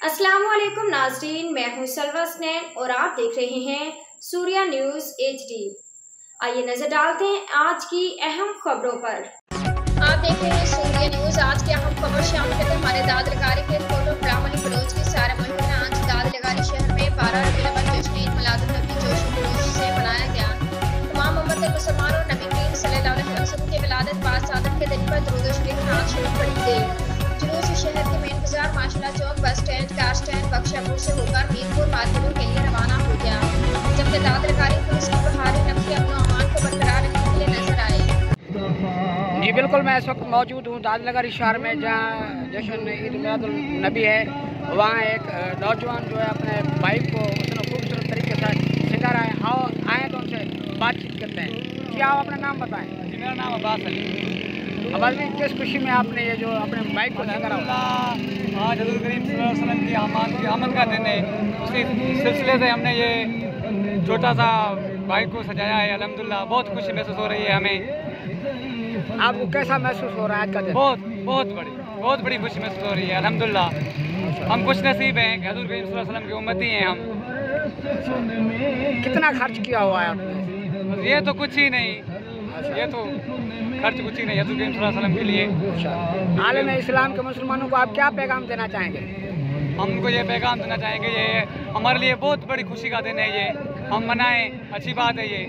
अस्सलामुअलैकुम नाज़रीन, मैं हूं सलवा स्नैन और आप देख रहे हैं सूर्या न्यूज़ HD। आइए नजर डालते हैं आज की अहम खबरों पर। आप देख रहे हैं सूर्या न्यूज़। आज की अहम खबर शामिल करते हैं हमारे दाद लगारी के फोटो ब्राह्मणी फरोज की सारा मुल्क में आज दाद लगारी शहर में 12 रबीउल अव्वल जश्न ईद मिलादुन्नबी जोश खरोश से मनाया गया। तमाम उम्मत मुसलमान और नबी करीम सल्लल्लाहु अलैहि वसल्लम की विलादत पाक सादत के दिन पर दुरूद शरीफ नात शरीफ पढ़ी गई। जुलूस शहर के मेन बाजार माशाल्लाह चौक बस स्टैंड कार स्टैंड बख्शापुर से होकर मीरपुर मार्केटों के लिए रवाना हो गया, जबकि दाद लगारी पुलिस की बहाली नफी अमन अमान को बरकरार रखने के लिए नजर आए। जी बिल्कुल, मैं इस वक्त मौजूद हूँ दाद लगारी शहर में, जहाँ जश्न ईद मिलादुल नबी है। वहाँ एक नौजवान जो है अपने बाइक को उसने खूबसूरत तरीके से सिंगारा है। आओ आए तो उनसे बातचीत करते हैं। जी आप अपना नाम बताएं। जी मेरा नाम अब्बास अली। अब अभी किस खुशी में आपने ये जो अपने बाइक को सिंगारा? आज हज़रत करीम सल्लल्लाहु अलैहि वसल्लम की आमद का दिन है, उसी सिलसिले से हमने ये छोटा सा बाइक को सजाया है। अल्हम्दुलिल्लाह बहुत खुशी महसूस हो रही है हमें। आपको कैसा महसूस हो रहा है आज का दिन? बहुत बड़ी खुशी महसूस हो रही है। अल्हम्दुलिल्लाह हम खुश नसीब हैं कि हज़रत करीम सल्लल्लाहु अलैहि वसल्लम के उम्मती हैं हम। कितना खर्च किया हुआ है आपने? ये तो कुछ ही नहीं, ये तो खर्च कुछ ही नहीं हज़रत करीम सल्लल्लाहु अलैहि वसल्लम के लिए। आलम इस्लाम के मुसलमानों को आप क्या पैगाम देना चाहेंगे? हमको ये पैगाम देना चाहेंगे, ये हमारे लिए बहुत बड़ी खुशी का दिन है। ये हम मनाएं, अच्छी बात है ये।